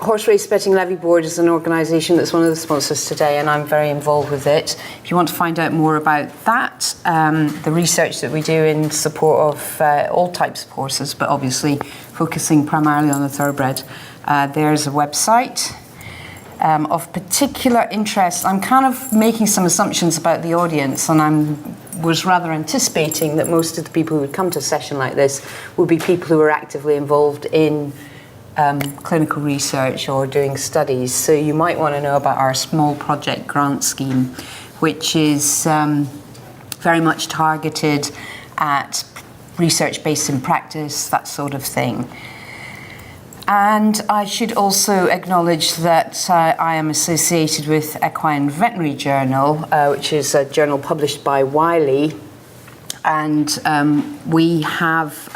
Horse Race Betting Levy Board is an organisation that's one of the sponsors today, and I'm very involved with it. If you want to find out more about that, the research that we do in support of all types of horses, but obviously focusing primarily on the thoroughbred, there's a website. Of particular interest, I'm kind of making some assumptions about the audience, and I was rather anticipating that most of the people who would come to a session like this would be people who are actively involved in clinical research or doing studies. So you might want to know about our small project grant scheme, which is very much targeted at research based in practice, that sort of thing. And I should also acknowledge that I am associated with Equine Veterinary Journal, which is a journal published by Wiley, and we have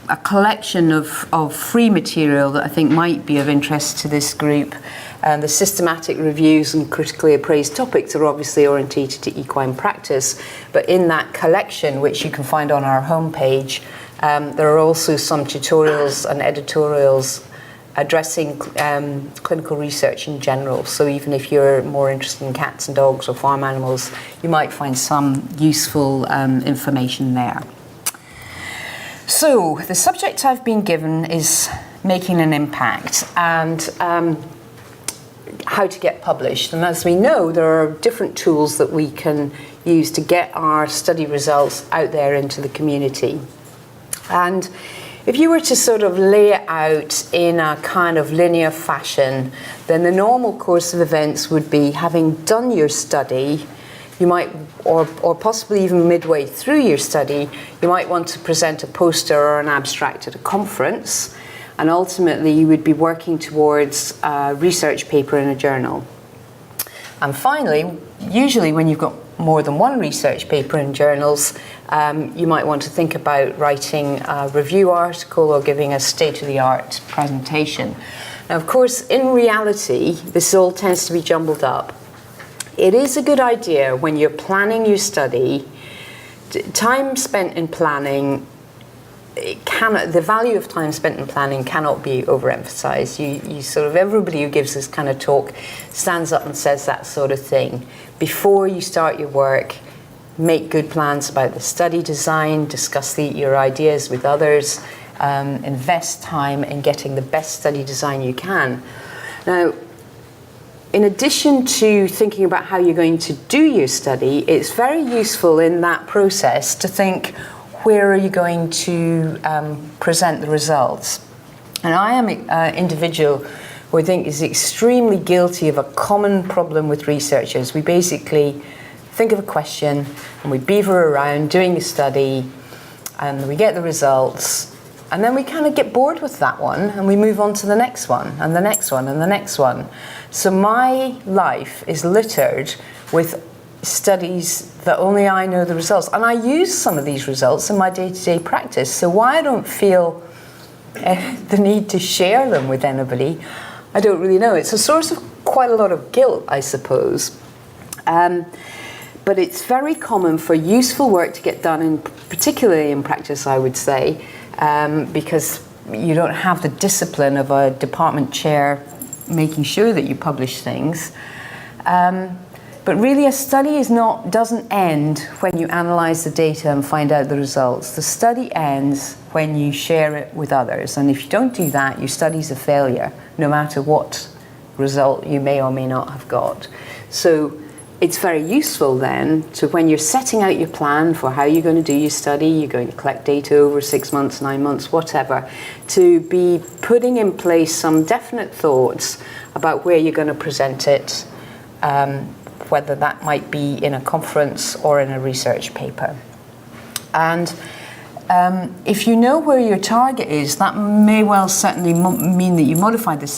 a collection of free material that I think might be of interest to this group. The systematic reviews and critically appraised topics are obviously orientated to equine practice, but in that collection, which you can find on our homepage, there are also some tutorials and editorials addressing clinical research in general. So even if you're more interested in cats and dogs or farm animals, you might find some useful information there. So the subject I've been given is making an impact and how to get published. And as we know, there are different tools that we can use to get our study results out there into the community. And if you were to sort of lay it out in a kind of linear fashion, then the normal course of events would be, having done your study, you might, or possibly even midway through your study, you might want to present a poster or an abstract at a conference, and ultimately you would be working towards a research paper in a journal. And finally, usually when you've got more than one research paper in journals, you might want to think about writing a review article or giving a state-of-the-art presentation. Now, of course, in reality, this all tends to be jumbled up. It is a good idea when you're planning your study, time spent in planning, the value of time spent in planning cannot be overemphasized. You sort of, everybody who gives this kind of talk stands up and says that sort of thing. Before you start your work, make good plans about the study design, discuss your ideas with others, invest time in getting the best study design you can. Now, in addition to thinking about how you're going to do your study, it's very useful in that process to think, where are you going to present the results? And I am an individual who I think is extremely guilty of a common problem with researchers. We basically think of a question and we beaver around doing a study and we get the results, and then we kind of get bored with that one and we move on to the next one and the next one and the next one. So my life is littered with studies that only I know the results, and I use some of these results in my day-to-day practice. So why I don't feel the need to share them with anybody, I don't really know. It's a source of quite a lot of guilt, I suppose. But it's very common for useful work to get done, particularly in practice, I would say, because you don't have the discipline of a department chair making sure that you publish things. But really, a study doesn't end when you analyze the data and find out the results. The study ends when you share it with others. And if you don't do that, your study's a failure, no matter what result you may or may not have got. So it's very useful then to, when you're setting out your plan for how you're going to do your study, you're going to collect data over 6 months, 9 months, whatever, to be putting in place some definite thoughts about where you're going to present it, whether that might be in a conference or in a research paper. And if you know where your target is, that may well certainly mean that you modify the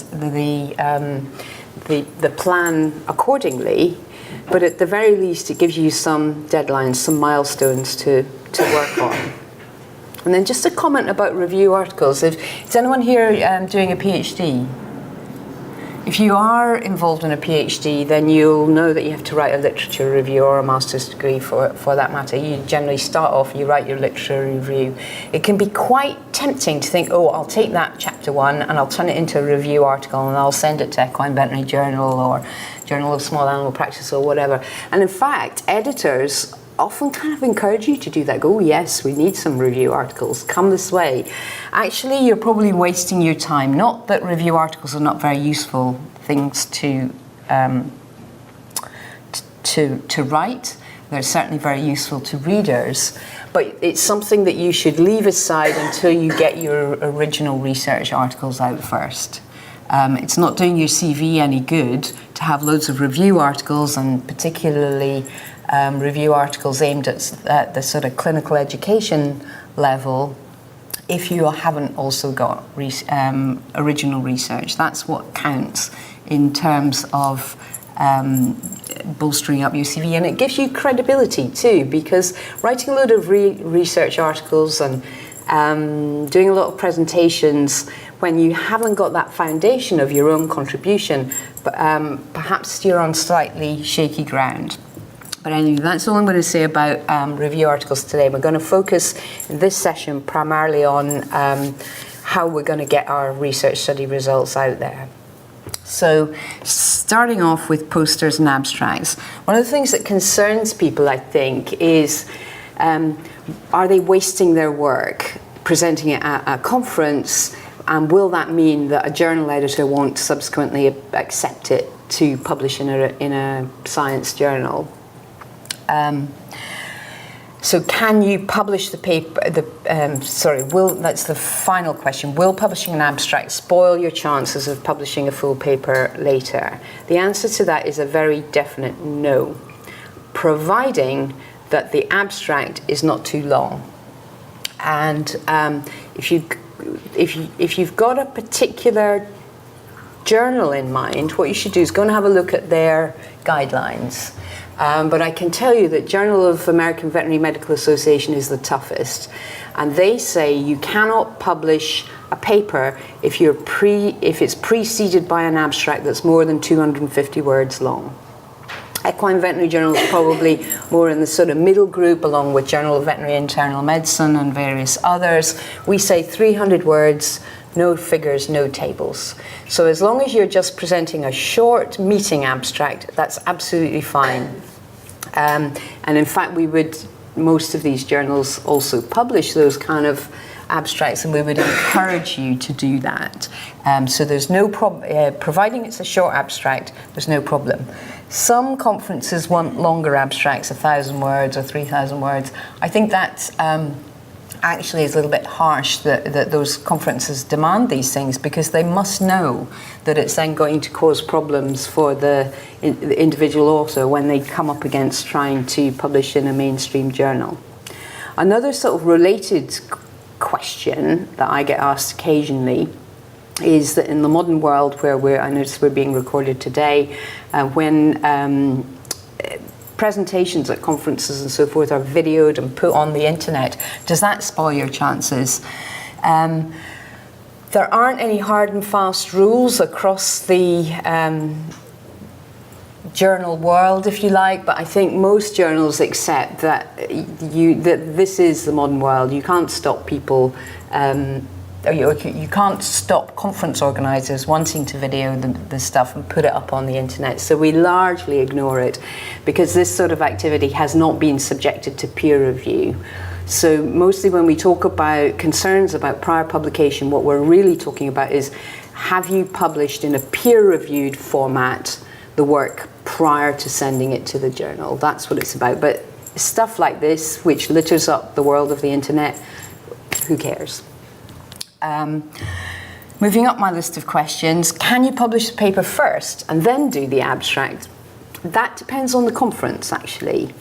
plan accordingly, but at the very least it gives you some deadlines, some milestones to work on. And then just a comment about review articles. Is anyone here doing a PhD? If you are involved in a PhD, then you'll know that you have to write a literature review or a master's degree for that matter. You generally start off, you write your literature review. It can be quite tempting to think, oh, I'll take that chapter 1 and I'll turn it into a review article and I'll send it to Equine Veterinary Journal or Journal of Small Animal Practice or whatever. And in fact, editors often kind of encourage you to do that. Go, oh, yes, we need some review articles. Come this way. Actually, you're probably wasting your time. Not that review articles are not very useful things to write. They're certainly very useful to readers. But it's something that you should leave aside until you get your original research articles out first. It's not doing your CV any good to have loads of review articles, and particularly review articles aimed at the sort of clinical education level, if you haven't also got original research. That's what counts in terms of bolstering up your CV, and it gives you credibility too, because writing a load of research articles and doing a lot of presentations when you haven't got that foundation of your own contribution, but perhaps you're on slightly shaky ground. But anyway, that's all I'm going to say about review articles today. We're going to focus in this session primarily on how we're going to get our research study results out there. So, starting off with posters and abstracts, one of the things that concerns people, I think, is are they wasting their work presenting it at a conference, and will that mean that a journal editor won't subsequently accept it to publish in a science journal? So can you publish the paper, that's the final question. Will publishing an abstract spoil your chances of publishing a full paper later? The answer to that is a very definite no, providing that the abstract is not too long. And if you've got a particular journal in mind, what you should do is go and have a look at their guidelines. But I can tell you that Journal of American Veterinary Medical Association is the toughest, and they say you cannot publish a paper if it's preceded by an abstract that's more than 250 words long. Equine Veterinary Journal is probably more in the sort of middle group, along with Journal of Veterinary Internal Medicine and various others. We say 300 words, no figures, no tables. So as long as you're just presenting a short meeting abstract, that's absolutely fine. And in fact, most of these journals also publish those kind of abstracts, and we would encourage you to do that. So there's no problem, providing it's a short abstract, there's no problem. Some conferences want longer abstracts, 1,000 words or 3,000 words. I think that's actually is a little bit harsh that those conferences demand these things, because they must know that it's then going to cause problems for the individual author when they come up against trying to publish in a mainstream journal. Another sort of related question that I get asked occasionally is that in the modern world where I notice we're being recorded today, when presentations at conferences and so forth are videoed and put on the internet, does that spoil your chances? There aren't any hard and fast rules across the journal world, if you like, but I think most journals accept that this is the modern world. You can't stop people, you can't stop conference organisers wanting to video the stuff and put it up on the internet. So we largely ignore it, because this sort of activity has not been subjected to peer review. So mostly when we talk about concerns about prior publication, what we're really talking about is, have you published in a peer-reviewed format the work prior to sending it to the journal? That's what it's about. But stuff like this, which litters up the world of the internet, who cares? Moving up my list of questions, can you publish the paper first and then do the abstract? That depends on the conference, actually.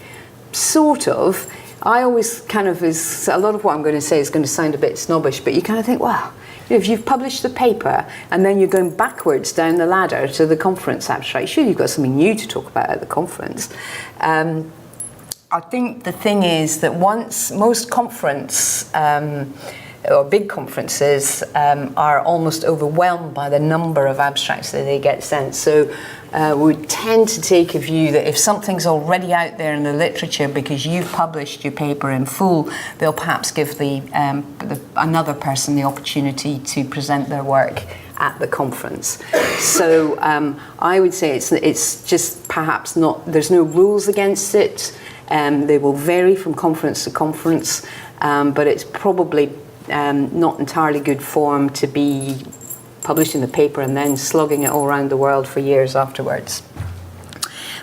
Sort of. I always kind of, a lot of what I'm going to say is going to sound a bit snobbish, but you kind of think, well, if you've published the paper and then you're going backwards down the ladder to the conference abstract, sure, you've got something new to talk about at the conference. I think the thing is that once most conference or big conferences are almost overwhelmed by the number of abstracts that they get sent. So we tend to take a view that if something's already out there in the literature because you've published your paper in full, they'll perhaps give another person the opportunity to present their work at the conference. So I would say it's just perhaps not, there's no rules against it. They will vary from conference to conference, but it's probably not entirely good form to be publishing the paper and then slugging it all around the world for years afterwards.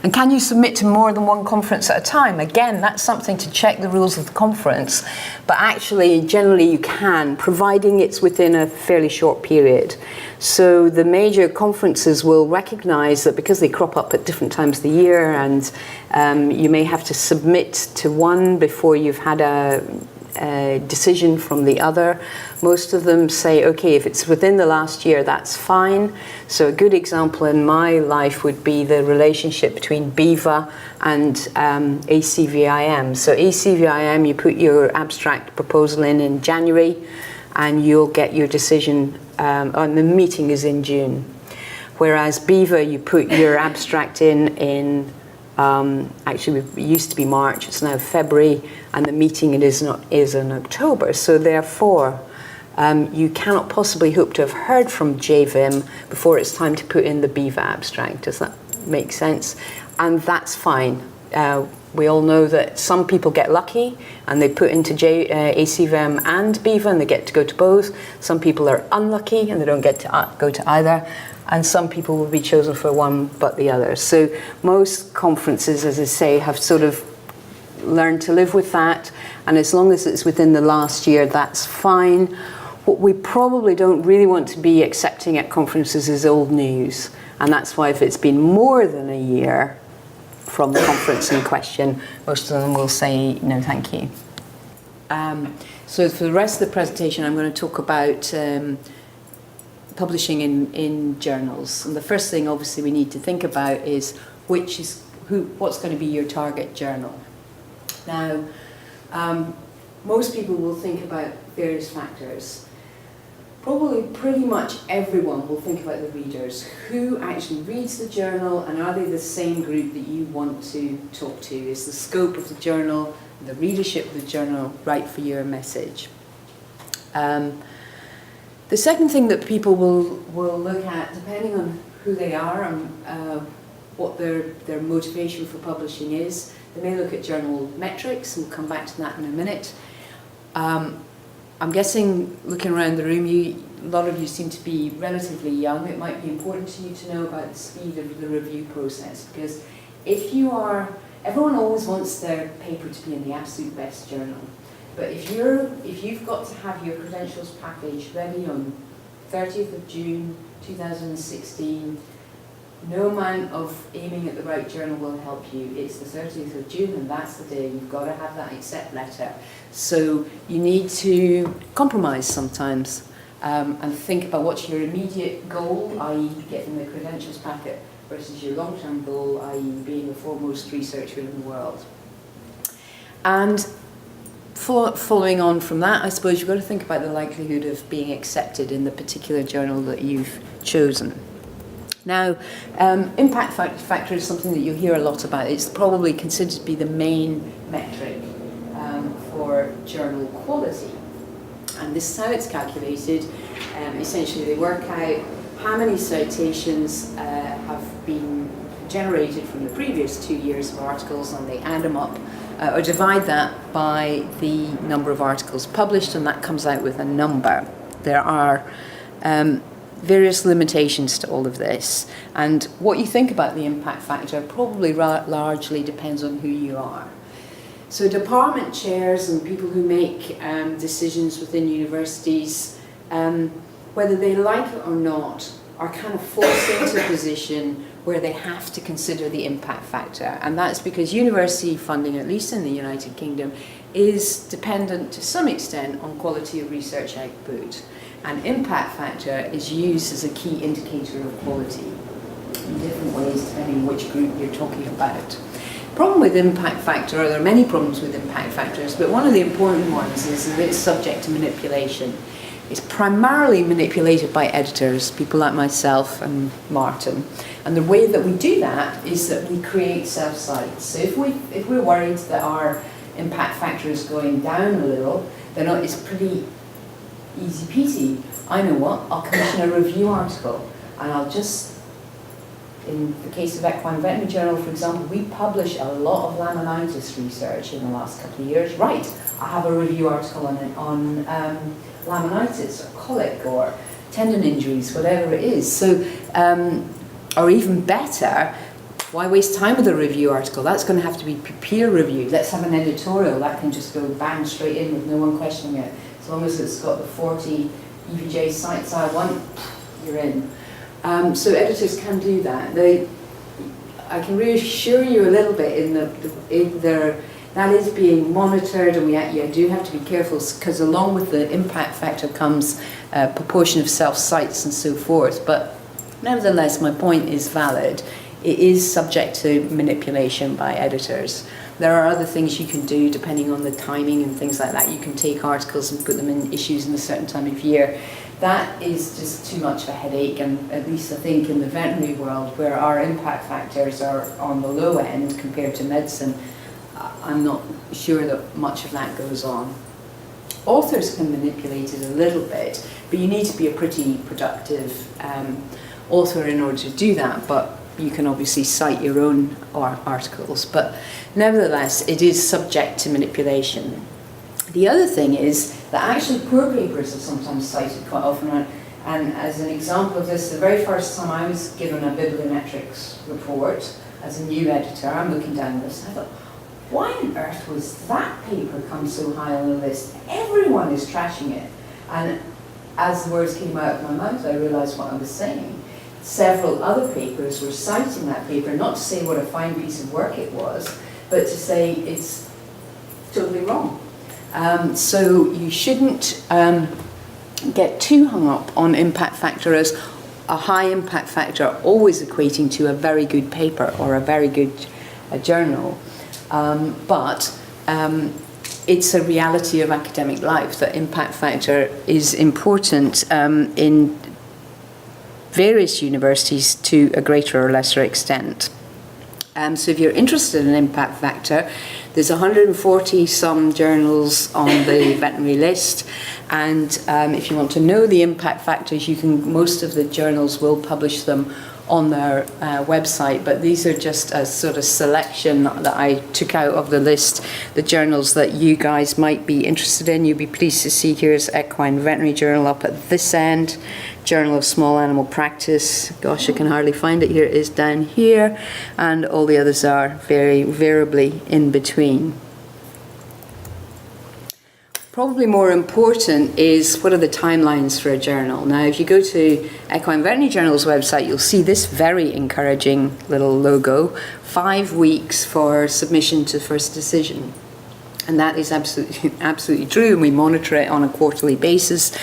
And can you submit to more than one conference at a time? Again, that's something to check the rules of the conference, but actually, generally you can, providing it's within a fairly short period. So the major conferences will recognize that because they crop up at different times of the year, and you may have to submit to one before you've had a decision from the other. Most of them say, okay, if it's within the last year, that's fine. So a good example in my life would be the relationship between BEVA and ACVIM. So ACVIM, you put your abstract proposal in January, and you'll get your decision, and the meeting is in June. Whereas BEVA, you put your abstract in actually it used to be March, it's now February, and the meeting is in October. So therefore, you cannot possibly hope to have heard from JVIM before it's time to put in the BEVA abstract. Does that make sense? And that's fine. We all know that some people get lucky and they put into ACVM and BEVA and they get to go to both. Some people are unlucky and they don't get to go to either. And some people will be chosen for one but the other. So most conferences, as I say, have sort of learned to live with that. And as long as it's within the last year, that's fine. What we probably don't really want to be accepting at conferences is old news. And that's why if it's been more than a year from the conference in question, most of them will say, no, thank you. So for the rest of the presentation, I'm going to talk about publishing in journals. And the first thing, obviously, we need to think about is what's going to be your target journal. Now, most people will think about various factors. Probably pretty much everyone will think about the readers. Who actually reads the journal, and are they the same group that you want to talk to? Is the scope of the journal, the readership of the journal, right for your message? The second thing that people will look at, depending on who they are and what their motivation for publishing is, they may look at journal metrics, and we'll come back to that in a minute. I'm guessing, looking around the room, a lot of you seem to be relatively young. It might be important to you to know about the speed of the review process, because everyone always wants their paper to be in the absolute best journal. But if you've got to have your credentials package ready on 30th of June 2016, no amount of aiming at the right journal will help you. It's the 30th of June and that's the day. You've got to have that accept letter. So you need to compromise sometimes and think about what's your immediate goal, i.e. getting the credentials packet, versus your long-term goal, i.e. being the foremost researcher in the world. And following on from that, I suppose you've got to think about the likelihood of being accepted in the particular journal that you've chosen. Now, impact factor is something that you'll hear a lot about. It's probably considered to be the main metric for journal quality. And this is how it's calculated. Essentially, they work out how many citations have been generated from the previous 2 years of articles, and they add them up, or divide that by the number of articles published, and that comes out with a number. There are various limitations to all of this, and what you think about the impact factor probably largely depends on who you are. So department chairs and people who make decisions within universities, whether they like it or not, are kind of forced into a position where they have to consider the impact factor. And that's because university funding, at least in the United Kingdom, is dependent to some extent on quality of research output. And impact factor is used as a key indicator of quality in different ways depending on which group you're talking about. Problem with impact factor, or there are many problems with impact factors, but one of the important ones is that it's subject to manipulation. It's primarily manipulated by editors, people like myself and Martin. And the way that we do that is that we create self-sites. So if we're worried that our impact factor is going down a little, then it's pretty easy peasy. I know what, I'll commission a review article, and I'll just, in the case of Equine Veterinary Journal, for example, we publish a lot of laminitis research in the last couple of years. Right, I have a review article on laminitis or colic or tendon injuries, whatever it is. So, or even better, why waste time with a review article? That's going to have to be peer reviewed. Let's have an editorial that can just go bang straight in with no one questioning it. As long as it's got the 40 EVJ sites I want, you're in. So editors can do that. I can reassure you a little bit that is being monitored, and you do have to be careful, because along with the impact factor comes a proportion of self-sites and so forth. But nevertheless, my point is valid. It is subject to manipulation by editors. There are other things you can do depending on the timing and things like that. You can take articles and put them in issues in a certain time of year. That is just too much of a headache, and at least I think in the veterinary world, where our impact factors are on the low end compared to medicine, I'm not sure that much of that goes on. Authors can manipulate it a little bit, but you need to be a pretty productive author in order to do that, but you can obviously cite your own articles. But nevertheless, it is subject to manipulation. The other thing is that actually poor papers are sometimes cited quite often, and as an example of this, the very first time I was given a bibliometrics report as a new editor, I'm looking down this, and I thought, why on earth was that paper come so high on the list? Everyone is trashing it. And as the words came out of my mouth, I realised what I was saying. Several other papers were citing that paper, not to say what a fine piece of work it was, but to say it's totally wrong. So you shouldn't get too hung up on impact factor as a high impact factor always equating to a very good paper or a very good journal. But it's a reality of academic life that impact factor is important in various universities to a greater or lesser extent. So if you're interested in impact factor, there's 140 some journals on the veterinary list, and if you want to know the impact factors, most of the journals will publish them on their website, but these are just a sort of selection that I took out of the list, the journals that you guys might be interested in. You'll be pleased to see here's Equine Veterinary Journal up at this end, Journal of Small Animal Practice, gosh, I can hardly find it, here it is down here, and all the others are very variably in between. Probably more important is what are the timelines for a journal. Now, if you go to Equine Veterinary Journal's website, you'll see this very encouraging little logo, 5 weeks for submission to first decision. And that is absolutely true, and we monitor it on a quarterly basis.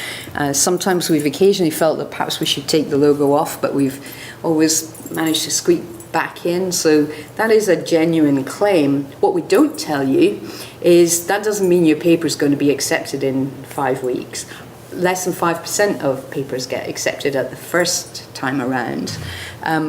Sometimes we've occasionally felt that perhaps we should take the logo off, but we've always managed to squeak back in, so that is a genuine claim. What we don't tell you is that doesn't mean your paper is going to be accepted in 5 weeks. Less than 5% of papers get accepted at the first time around.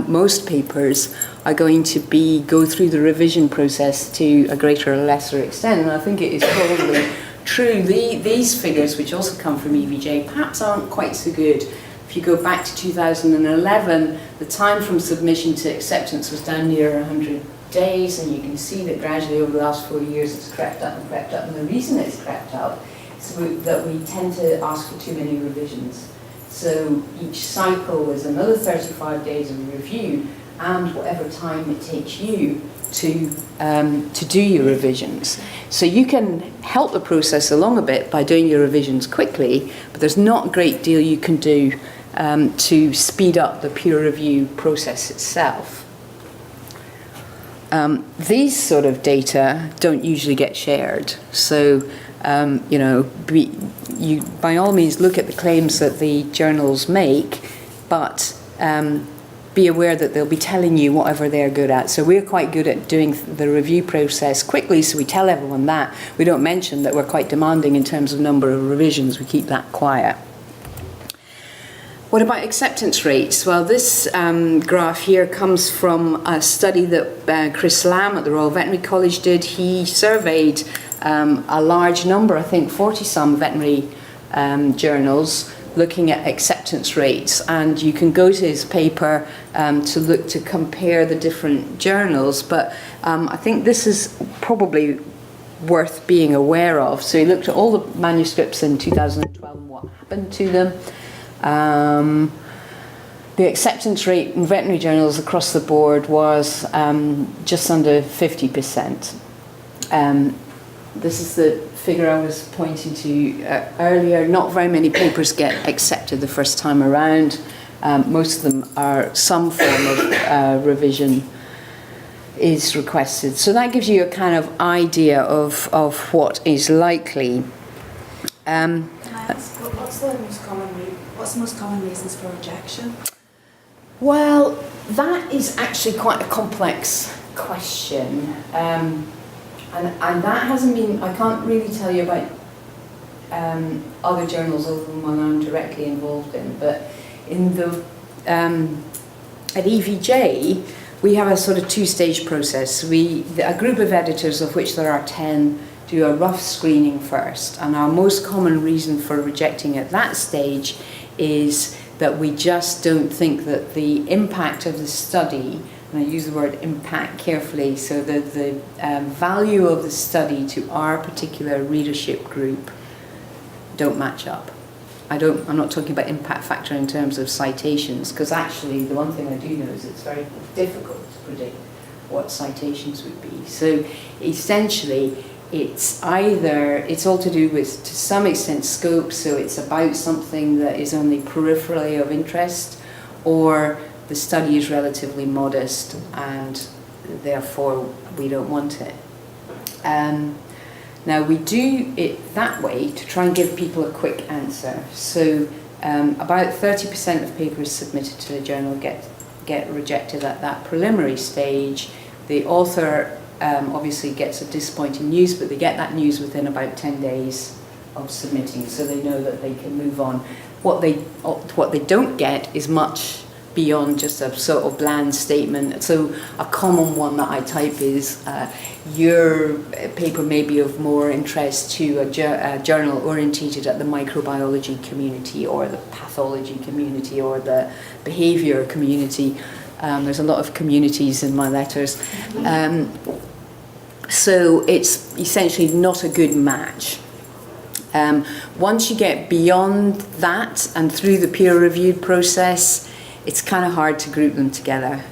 Most papers are going to go through the revision process to a greater or lesser extent, and I think it is probably true. These figures, which also come from EVJ, perhaps aren't quite so good. If you go back to 2011, the time from submission to acceptance was down near 100 days, and you can see that gradually over the last 4 years it's crept up and crept up, and the reason it's crept up is that we tend to ask for too many revisions. So each cycle is another 35 days of review, and whatever time it takes you to do your revisions. So you can help the process along a bit by doing your revisions quickly, but there's not a great deal you can do to speed up the peer review process itself. These sort of data don't usually get shared, so you by all means look at the claims that the journals make, but be aware that they'll be telling you whatever they're good at. So we're quite good at doing the review process quickly, so we tell everyone that. We don't mention that we're quite demanding in terms of number of revisions. We keep that quiet. What about acceptance rates? Well, this graph here comes from a study that Chris Lamb at the Royal Veterinary College did. He surveyed a large number, I think 40-some veterinary journals, looking at acceptance rates, and you can go to his paper to compare the different journals, but I think this is probably worth being aware of. So he looked at all the manuscripts in 2012 and what happened to them. The acceptance rate in veterinary journals across the board was just under 50%. This is the figure I was pointing to earlier. Not very many papers get accepted the first time around. Most of them are some form of revision is requested. So that gives you a kind of idea of what is likely. Can I ask, what's the most common reasons for rejection? Well, that is actually quite a complex question. And that hasn't been, I can't really tell you about other journals other than one I'm directly involved in, but in the, at EVJ, we have a sort of two-stage process. A group of editors, of which there are 10, do a rough screening first, and our most common reason for rejecting at that stage is that we just don't think that the impact of the study, and I use the word impact carefully, so that the value of the study to our particular readership group don't match up. I'm not talking about impact factor in terms of citations, because actually the one thing I do know is it's very difficult to predict what citations would be. So essentially, it's all to do with, to some extent, scope, so it's about something that is only peripherally of interest, or the study is relatively modest and therefore we don't want it. Now we do it that way to try and give people a quick answer. So about 30% of papers submitted to the journal get rejected at that preliminary stage. The author obviously gets a disappointing news, but they get that news within about 10 days of submitting, so they know that they can move on. What they don't get is much beyond just a sort of bland statement. So a common one that I type is, your paper may be of more interest to a journal orientated at the microbiology community or the pathology community or the behaviour community. There's a lot of communities in my letters. So it's essentially not a good match. Once you get beyond that and through the peer-reviewed process, it's kind of hard to group them together.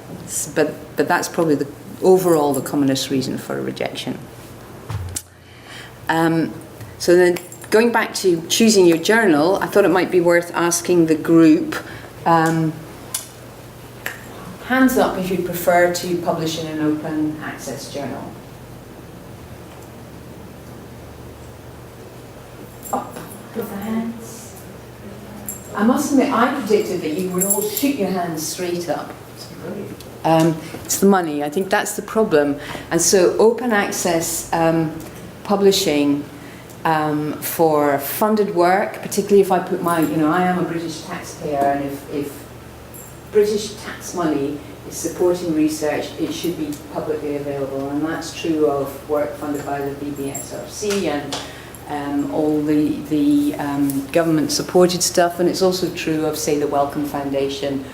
But that's probably overall the commonest reason for a rejection. So then going back to choosing your journal, I thought it might be worth asking the group, hands up if you prefer to publish in an open access journal. Up with the hands. I must admit, I predicted that you would all shoot your hands straight up. It's the money. I think that's the problem. And so open access publishing for funded work, particularly if I put I am a British taxpayer, and if British tax money is supporting research, it should be publicly available. And that's true of work funded by the BBSRC and all the government-supported stuff, and it's also true of, say, the Wellcome Foundation,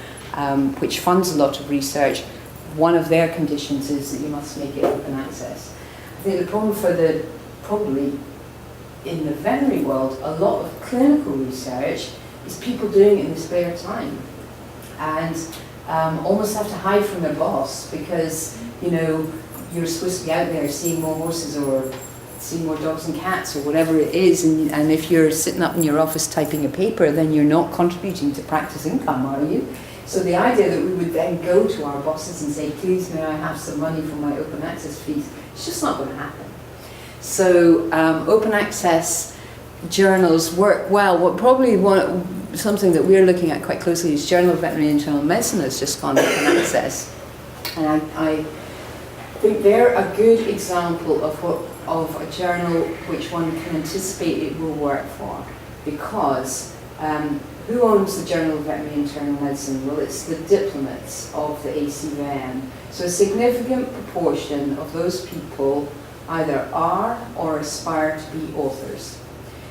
which funds a lot of research. One of their conditions is that you must make it open access. I think the problem probably in the veterinary world, a lot of clinical research is people doing it in their spare time, and almost have to hide from their boss because, you're supposed to be out there seeing more horses or seeing more dogs and cats or whatever it is, and if you're sitting up in your office typing a paper, then you're not contributing to practice income, are you? So the idea that we would then go to our bosses and say, please may I have some money for my open access fees, it's just not going to happen. So open access journals work well. something that we're looking at quite closely is Journal of Veterinary Internal Medicine has just gone open access. And I think they're a good example of a journal which one can anticipate it will work for. Because who owns the Journal of Veterinary Internal Medicine? Well, it's the diplomats of the RCVS. So a significant proportion of those people either are or aspire to be authors.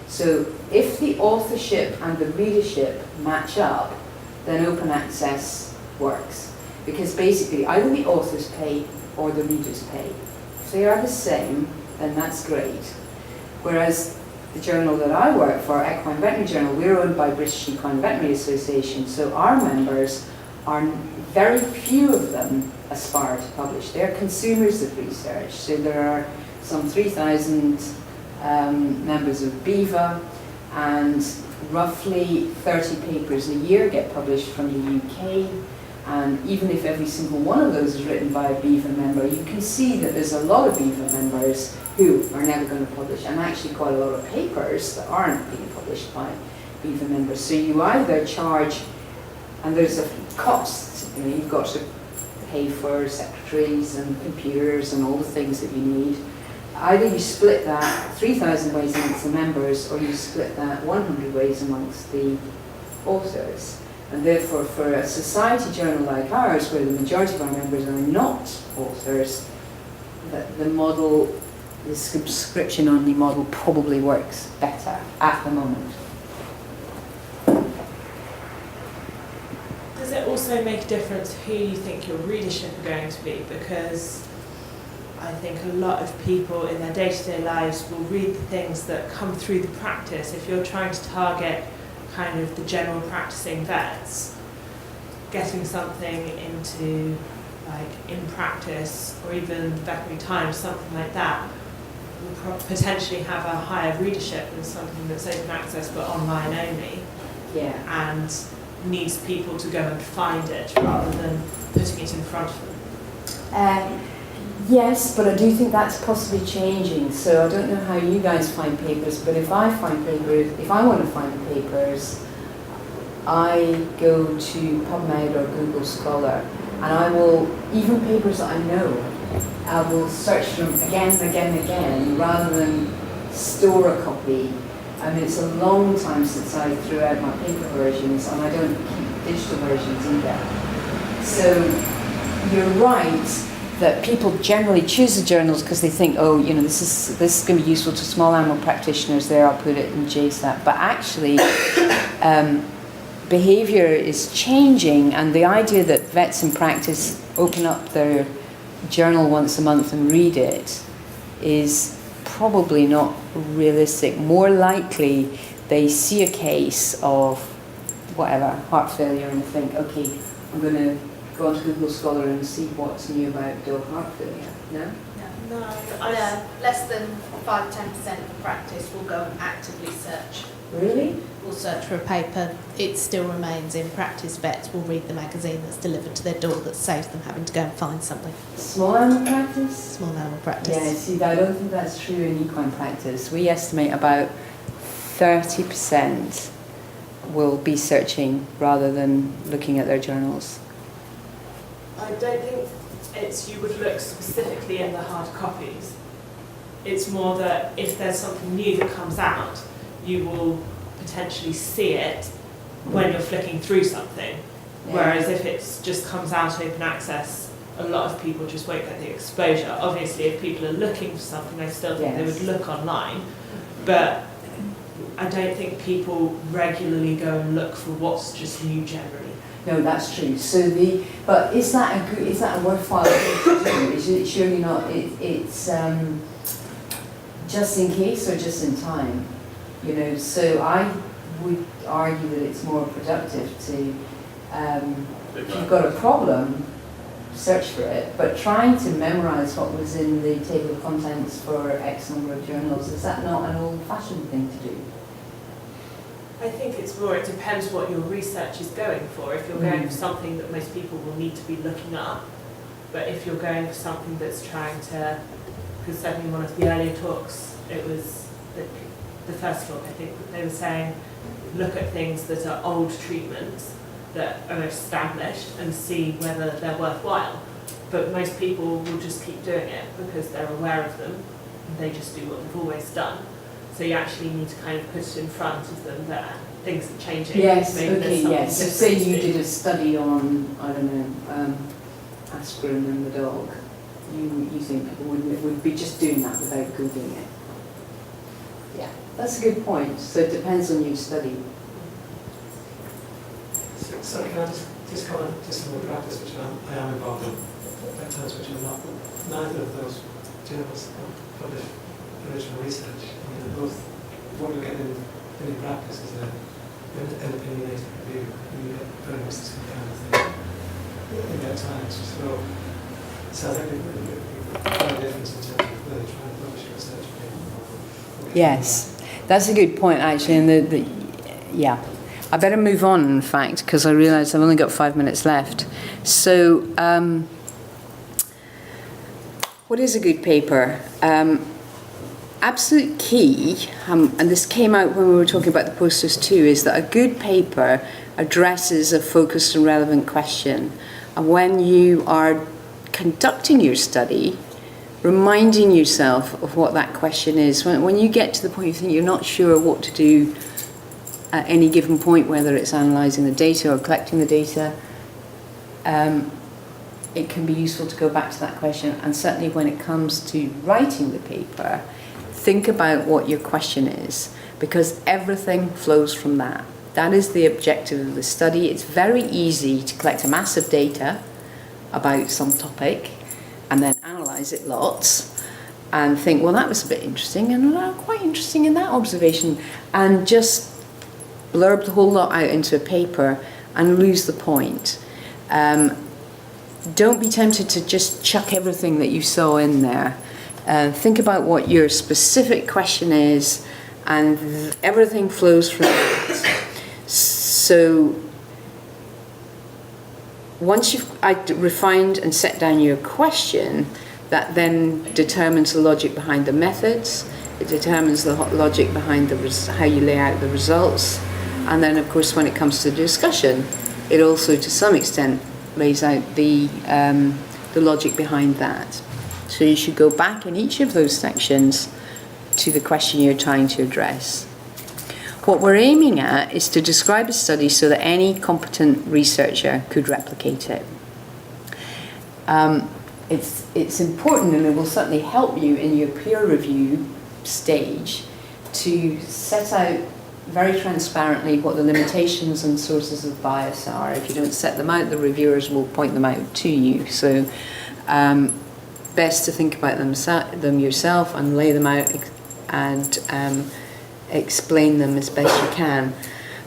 So if the authorship and the readership match up, then open access works. Because basically either the authors pay or the readers pay. If they are the same, then that's great. Whereas the journal that I work for, Equine Veterinary Journal, we're owned by British Equine Veterinary Association, so our members are, very few of them aspire to publish. They're consumers of research. So there are some 3,000 members of BEVA, and roughly 30 papers a year get published from the UK. And even if every single one of those is written by a BEVA member, you can see that there's a lot of BEVA members who are never going to publish, and actually quite a lot of papers that aren't being published by BEVA members. So you either charge, and there's a cost, you've got to pay for secretaries and computers and all the things that you need. Either you split that 3,000 ways amongst the members, or you split that 100 ways amongst the authors. And therefore, for a society journal like ours, where the majority of our members are not authors, the model, the subscription-only model probably works better at the moment. Does it also make a difference who you think your readership are going to be? Because I think a lot of people in their day-to-day lives will read the things that come through the practice. If you're trying to target kind of the general practicing vets, getting something into like in practice or even Veterinary Times, something like that, will potentially have a higher readership than something that's open access but online only. Yeah. And needs people to go and find it rather than putting it in front of them. Yes, but I do think that's possibly changing. So I don't know how you guys find papers, but if I find papers, if I want to find papers, I go to PubMed or Google Scholar, and I will, even papers that I know, I will search them again and again and again, rather than store a copy. I mean, it's a long time since I threw out my paper versions, and I don't keep digital versions either. So you're right that people generally choose the journals because they think, oh, you know, this is going to be useful to small animal practitioners. There, I'll put it in JSAT. But actually, behaviour is changing, and the idea that vets in practice open up their journal once a month and read it is probably not realistic. More likely, they see a case of whatever, heart failure, and think, okay, I'm going to go onto Google Scholar and see what's new about dog heart failure. No? No, less than 5-10% of the practice will go and actively search. Really? Will search for a paper. It still remains in practice. Vets will read the magazine that's delivered to their door that saves them having to go and find something. Small animal practice? Small animal practice. Yeah, see, I don't think that's true in equine practice. We estimate about 30% will be searching rather than looking at their journals. I don't think it's you would look specifically in the hard copies. It's more that if there's something new that comes out, you will potentially see it when you're flicking through something. Yeah. Whereas if it just comes out open access, a lot of people just won't get the exposure. Obviously, if people are looking for something, I still think they would look online. But I don't think people regularly go and look for what's just new generally. No, that's true. So but is that a worthwhile thing to do? Is it surely not? It's just in case or just in time, you know. So I would argue that it's more productive to, if you've got a problem, search for it. But trying to memorise what was in the table of contents for X number of journals, is that not an old-fashioned thing to do? I think it's more, it depends what your research is going for. If you're going for something that most people will need to be looking up, but if you're going for something that's trying to, because certainly one of the earlier talks, it was the first talk, I think, they were saying look at things that are old treatments that are established and see whether they're worthwhile. But most people will just keep doing it because they're aware of them and they just do what they've always done. So you actually need to kind of put it in front of them that things are changing. Yes, Maybe there's okay, something yes. So different say to you do. did a study on, I don't know, aspirin and the dog. You think people would be just doing that without Googling it. Yeah, that's a good point. So it depends on your study. So can I just comment just on the practice which I am involved in at times which I'm not. Neither of those journals publish original research. I mean, both what you get in practice is an opinionated review. You get very much the same kind of thing in their times. So I think there's quite a difference in terms of whether you're trying to publish a research paper. Yes, that's a good point actually. And yeah, I better move on in fact because I realise I've only got 5 minutes left. So, what is a good paper? Absolute key, and this came out when we were talking about the posters too, is that a good paper addresses a focused and relevant question. And when you are conducting your study, reminding yourself of what that question is. When you get to the point you think you're not sure what to do at any given point, whether it's analysing the data or collecting the data, it can be useful to go back to that question. And certainly when it comes to writing the paper, think about what your question is, because everything flows from that. That is the objective of the study. It's very easy to collect a mass of data about some topic and then analyse it lots and think, well, that was a bit interesting and quite interesting in that observation, and just blurb the whole lot out into a paper and lose the point. Don't be tempted to just chuck everything that you saw in there. Think about what your specific question is, and everything flows from that. So once you've refined and set down your question, that then determines the logic behind the methods, it determines the logic behind how you lay out the results, and then of course when it comes to the discussion, it also to some extent lays out the logic behind that. So you should go back in each of those sections to the question you're trying to address. What we're aiming at is to describe a study so that any competent researcher could replicate it. It's important, and it will certainly help you in your peer review stage, to set out very transparently what the limitations and sources of bias are. If you don't set them out, the reviewers will point them out to you. So best to think about them yourself and lay them out and explain them as best you can.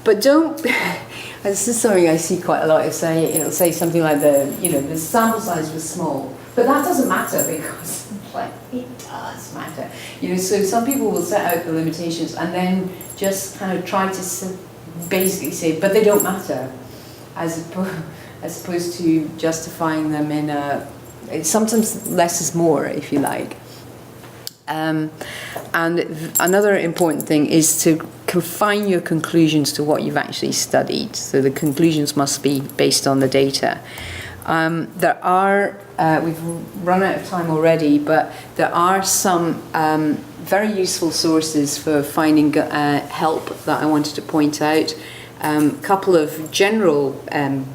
But don't, this is something I see quite a lot, it'll say something like the sample size was small, but that doesn't matter because it does matter. So some people will set out the limitations and then just kind of try to basically say, but they don't matter, as opposed to justifying them in sometimes less is more, if you like. And another important thing is to confine your conclusions to what you've actually studied. So the conclusions must be based on the data. There are, we've run out of time already, but there are some very useful sources for finding help that I wanted to point out. A couple of general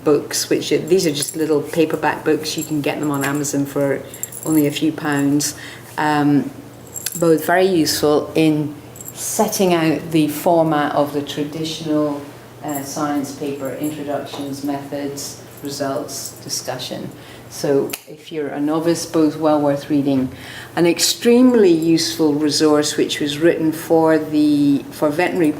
books, which these are just little paperback books. You can get them on Amazon for only a few pounds. Both very useful in setting out the format of the traditional science paper: introductions, methods, results, discussion. So if you're a novice, both well worth reading. An extremely useful resource which was written for veterinary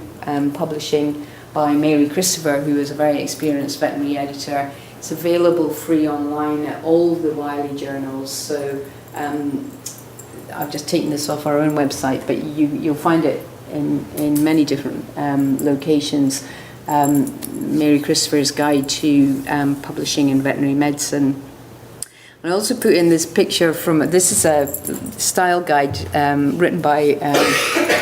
publishing by Mary Christopher, who is a very experienced veterinary editor. It's available free online at all the Wiley journals. So I've just taken this off our own website, but you'll find it in many different locations. Mary Christopher's Guide to Publishing in Veterinary Medicine. I also put in this picture this is a style guide written by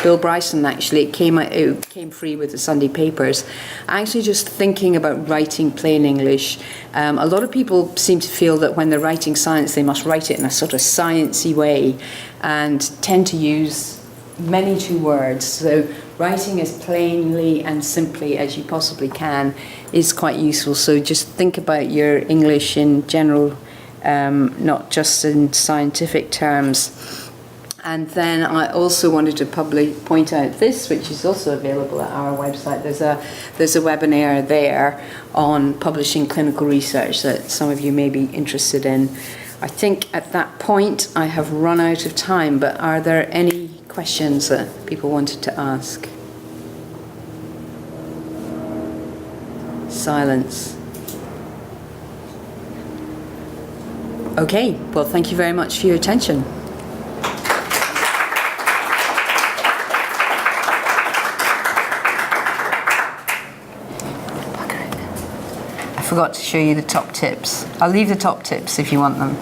Bill Bryson, actually. It came free with the Sunday papers. Actually just thinking about writing plain English. A lot of people seem to feel that when they're writing science, they must write it in a sort of sciencey way and tend to use many two words. So writing as plainly and simply as you possibly can is quite useful. So just think about your English in general, not just in scientific terms. And then I also wanted to point out this, which is also available at our website. There's a webinar there on publishing clinical research that some of you may be interested in. I think at that point I have run out of time, but are there any questions that people wanted to ask? Silence. Okay, well, thank you very much for your attention. I forgot to show you the top tips. I'll leave the top tips if you want them.